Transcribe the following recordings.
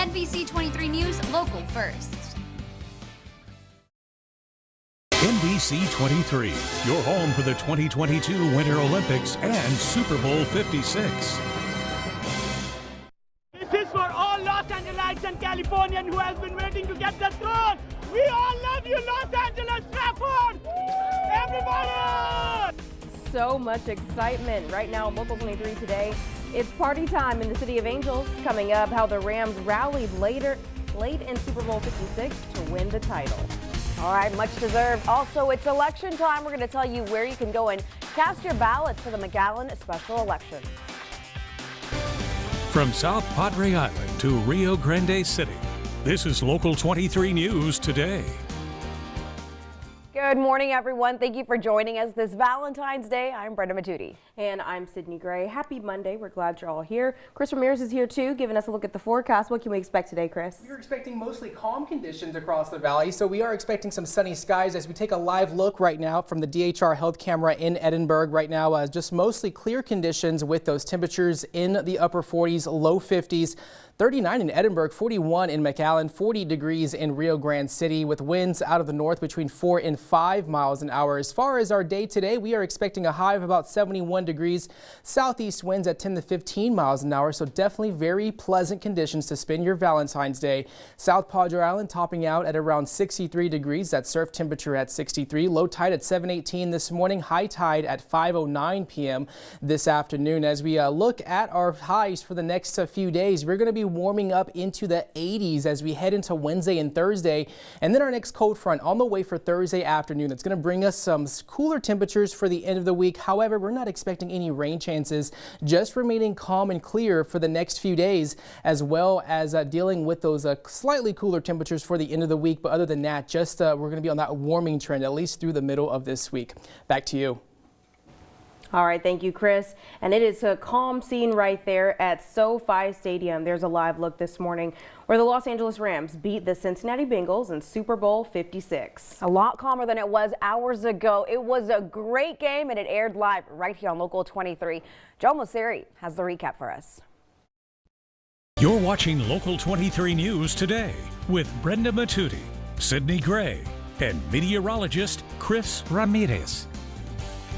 NBC 23 News, local first. NBC 23, your home for the 2022 Winter Olympics and Super Bowl 56. This is for all Los Angelites and Californians who have been waiting to get the throne. We all love you, Los Angeles, Stratford! Everybody! So much excitement right now on Local 23 today. It's party time in the City of Angels. Coming up, how the Rams rallied late in Super Bowl 56 to win the title. All right, much deserved. Also, it's election time. We're going to tell you where you can go and cast your ballots for the McAllen special election. From South Padre Island to Rio Grande City, this is Local 23 News Today. Good morning, everyone. Thank you for joining us this Valentine's Day. I'm Brenda Matute. And I'm Sydney Gray. Happy Monday. We're glad you're all here. Chris Ramirez is here too, giving us a look at the forecast. What can we expect today, Chris? We're expecting mostly calm conditions across the valley, so we are expecting some sunny skies as we take a live look right now from the DHR health camera in Edinburgh. Right now, just mostly clear conditions with those temperatures in the upper 40s, low 50s. 39 in Edinburgh, 41 in McAllen, 40 degrees in Rio Grande City with winds out of the north between 4 and 5 miles an hour. As far as our day today, we are expecting a high of about 71 degrees, southeast winds at 10 to 15 miles an hour. So definitely very pleasant conditions to spend your Valentine's Day. South Padre Island topping out at around 63 degrees. That surf temperature at 63. Low tide at 7:18 this morning. High tide at 5:09 p.m. this afternoon. As we look at our highs for the next few days, we're going to be warming up into the 80s as we head into Wednesday and Thursday. And then our next cold front on the way for Thursday afternoon. It's going to bring us some cooler temperatures for the end of the week. However, we're not expecting any rain chances, just remaining calm and clear for the next few days, as well as dealing with those slightly cooler temperatures for the end of the week. But other than that, just we're going to be on that warming trend at least through the middle of this week. Back to you. All right, thank you, Chris. And it is a calm scene right there at SoFi Stadium. There's a live look this morning where the Los Angeles Rams beat the Cincinnati Bengals in Super Bowl 56. A lot calmer than it was hours ago. It was a great game and it aired live right here on Local 23. Joe Mosseri has the recap for us. You're watching Local 23 News Today with Brenda Matute, Sydney Gray, and meteorologist Chris Ramirez.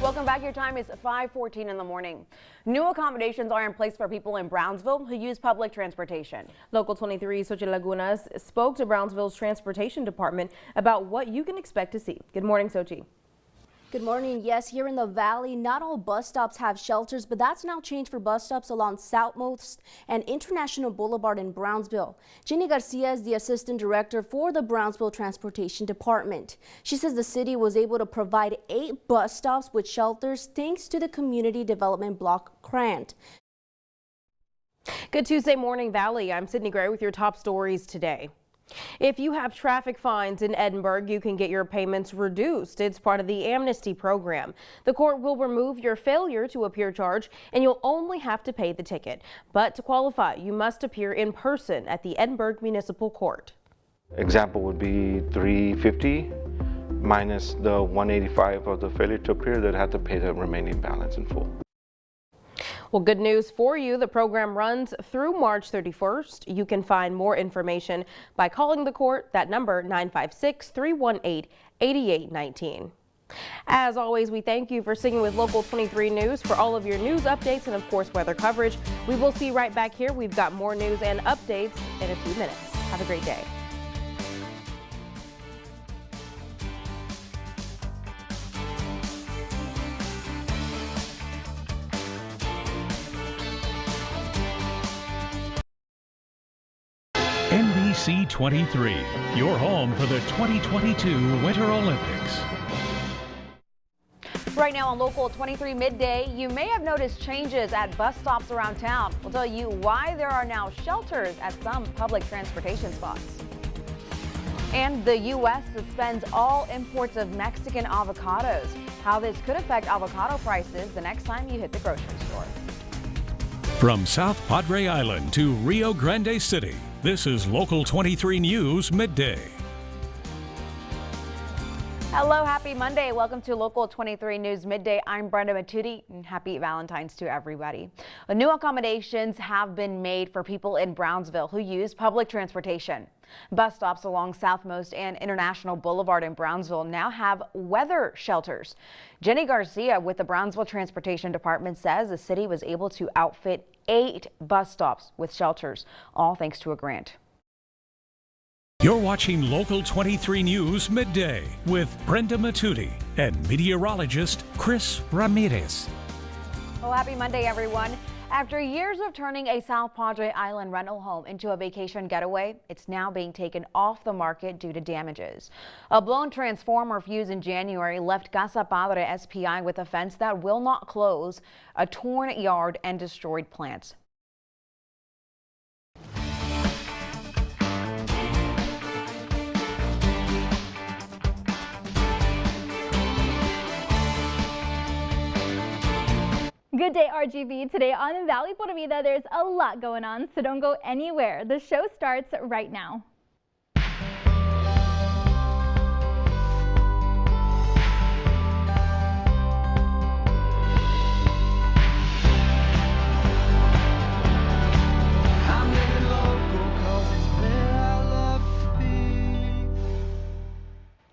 Welcome back. Your time is 5:14 in the morning. New accommodations are in place for people in Brownsville who use public transportation. Local 23 Xochitl Lagunas spoke to Brownsville's transportation department about what you can expect to see. Good morning, Xochitl. Good morning. Yes, here in the valley, not all bus stops have shelters, but that's now changed for bus stops along Southmost and International Boulevard in Brownsville. Jenny Garcia is the assistant director for the Brownsville Transportation Department. She says the city was able to provide 8 bus stops with shelters thanks to the Community Development Block grant. Good Tuesday morning, Valley. I'm Sydney Gray with your top stories today. If you have traffic fines in Edinburgh, you can get your payments reduced. It's part of the amnesty program. The court will remove your failure to appear charge and you'll only have to pay the ticket. But to qualify, you must appear in person at the Edinburgh Municipal Court. Example would be $350 minus the $185 of the failure to appear that had to pay the remaining balance in full. Well, good news for you. The program runs through March 31st. You can find more information by calling the court. That number 956-318-8819. As always, we thank you for sticking with Local 23 News for all of your news updates and, of course, weather coverage. We will see you right back here. We've got more news and updates in a few minutes. Have a great day. NBC 23, your home for the 2022 Winter Olympics. Right now on Local 23 Midday, you may have noticed changes at bus stops around town. We'll tell you why there are now shelters at some public transportation spots. And the U.S. suspends all imports of Mexican avocados. How this could affect avocado prices the next time you hit the grocery store. From South Padre Island to Rio Grande City, this is Local 23 News Midday. Hello, happy Monday. Welcome to Local 23 News Midday. I'm Brenda Matute, and happy Valentine's to everybody. New accommodations have been made for people in Brownsville who use public transportation. Bus stops along Southmost and International Boulevard in Brownsville now have weather shelters. Jenny Garcia with the Brownsville Transportation Department says the city was able to outfit 8 bus stops with shelters, all thanks to a grant. You're watching Local 23 News Midday with Brenda Matute and meteorologist Chris Ramirez. Well, happy Monday, everyone. After years of turning a South Padre Island rental home into a vacation getaway, it's now being taken off the market due to damages. A blown transformer fuse in January left Casa Padre SPI with a fence that will not close, a torn yard, and destroyed plants. Good day, RGV. Today on the Valley Por Vida, there's a lot going on, so don't go anywhere. The show starts right now.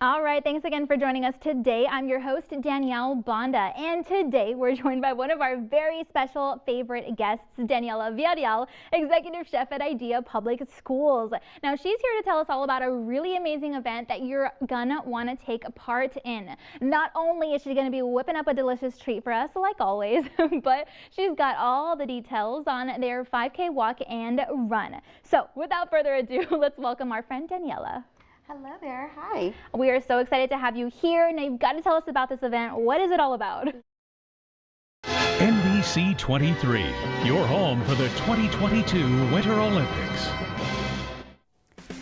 All right, thanks again for joining us today. I'm your host, Danielle Banda, and today we're joined by one of our very special favorite guests, Danielle Villarreal, Executive Chef at Idea Public Schools. Now, she's here to tell us all about a really amazing event that you're gonna want to take part in. Not only is she gonna be whipping up a delicious treat for us, like always, but she's got all the details on their 5K walk and run. So, without further ado, let's welcome our friend Daniela. Hello there. Hi. We are so excited to have you here. Now, you've got to tell us about this event. What is it all about? NBC 23, your home for the 2022 Winter Olympics.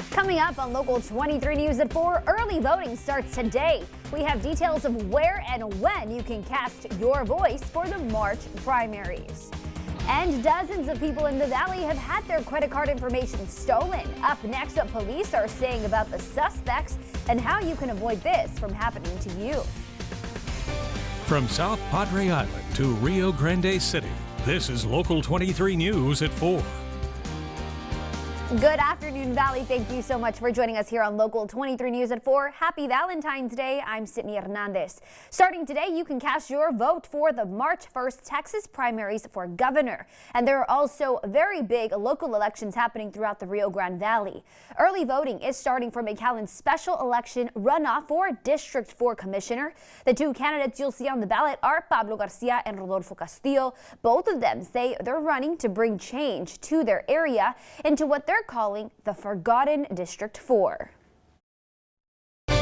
Coming up on Local 23 News at 4, early voting starts today. We have details of where and when you can cast your voice for the March primaries. And dozens of people in the Valley have had their credit card information stolen. Up next, what police are saying about the suspects and how you can avoid this from happening to you. From South Padre Island to Rio Grande City, this is Local 23 News at 4. Good afternoon, Valley. Thank you so much for joining us here on Local 23 News at 4. Happy Valentine's Day. I'm Sydney Hernandez. Starting today, you can cast your vote for the March 1st Texas primaries for governor. And there are also very big local elections happening throughout the Rio Grande Valley. Early voting is starting for McAllen's special election runoff for District 4 Commissioner. The two candidates you'll see on the ballot are Pablo Garcia and Rodolfo Castillo. Both of them say they're running to bring change to their area into what they're calling the Forgotten District 4.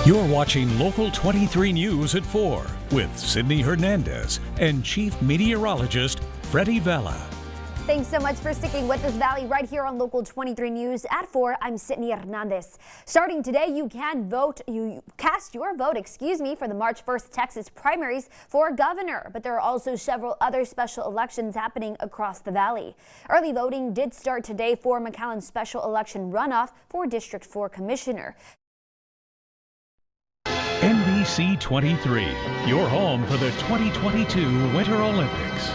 You're watching Local 23 News at 4 with Sydney Hernandez and Chief Meteorologist Freddie Vela. Thanks so much for sticking with us, Valley, right here on Local 23 News at 4. I'm Sydney Hernandez. Starting today, you can cast your vote, for the March 1st Texas primaries for governor. But there are also several other special elections happening across the Valley. Early voting did start today for McAllen's special election runoff for District 4 Commissioner. NBC 23, your home for the 2022 Winter Olympics.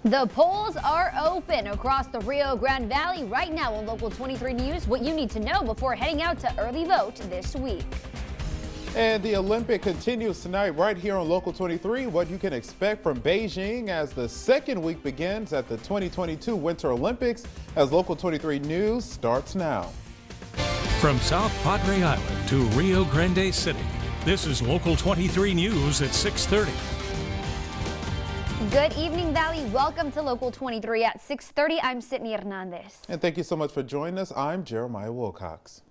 The polls are open across the Rio Grande Valley right now on Local 23 News. What you need to know before heading out to early vote this week. And the Olympic continues tonight right here on Local 23. What you can expect from Beijing as the second week begins at the 2022 Winter Olympics as Local 23 News starts now. From South Padre Island to Rio Grande City, this is Local 23 News at 6:30. Good evening, Valley. Welcome to Local 23 at 6:30. I'm Sydney Hernandez. And thank you so much for joining us. I'm Jeremiah Wilcox.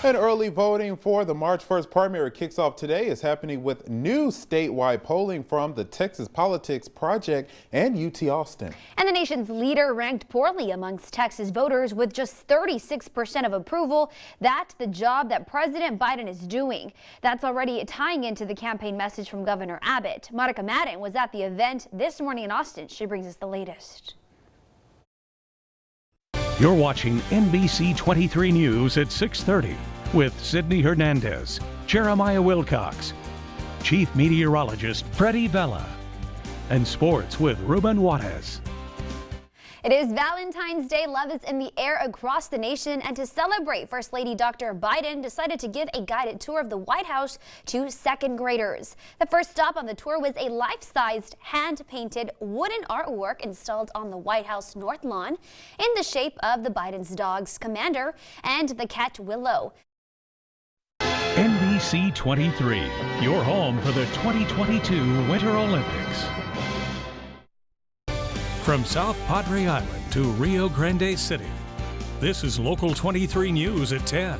And early voting for the March 1st primary kicks off today. Is happening with new statewide polling from the Texas Politics Project and UT Austin. And the nation's leader ranked poorly amongst Texas voters with just 36% of approval. That's the job that President Biden is doing. That's already tying into the campaign message from Governor Abbott. Monica Madden was at the event this morning in Austin. She brings us the latest. You're watching NBC 23 News at 6:30. with Sydney Hernandez, Jeremiah Wilcox, Chief Meteorologist Freddie Vela, and sports with Ruben Juarez. It is Valentine's Day. Love is in the air across the nation, and to celebrate, First Lady Dr. Biden decided to give a guided tour of the White House to second graders. The first stop on the tour was a life-sized, hand-painted wooden artwork installed on the White House North Lawn in the shape of the Biden's dogs, Commander and the cat Willow. NBC 23, your home for the 2022 Winter Olympics. From South Padre Island to Rio Grande City, this is Local 23 News at 10.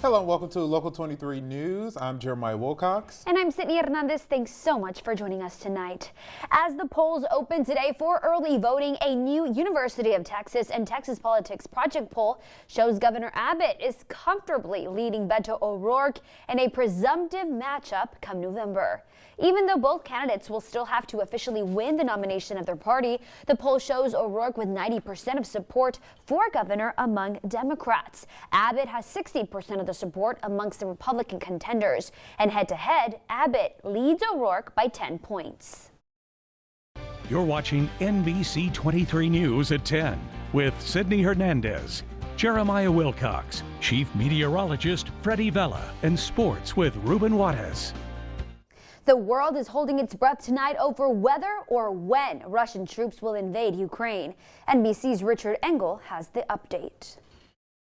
Hello and welcome to Local 23 News. I'm Jeremiah Wilcox. And I'm Sydney Hernandez. Thanks so much for joining us tonight. As the polls open today for early voting, a new University of Texas and Texas Politics Project poll shows Governor Abbott is comfortably leading Beto O'Rourke in a presumptive matchup come November. Even though both candidates will still have to officially win the nomination of their party, the poll shows O'Rourke with 90% of support for governor among Democrats. Abbott has 60% of the support amongst the Republican contenders. And head-to-head, Abbott leads O'Rourke by 10 points. You're watching NBC 23 News at 10 with Sydney Hernandez, Jeremiah Wilcox, Chief Meteorologist Freddie Vela, and sports with Ruben Juarez. The world is holding its breath tonight over whether or when Russian troops will invade Ukraine. NBC's Richard Engel has the update.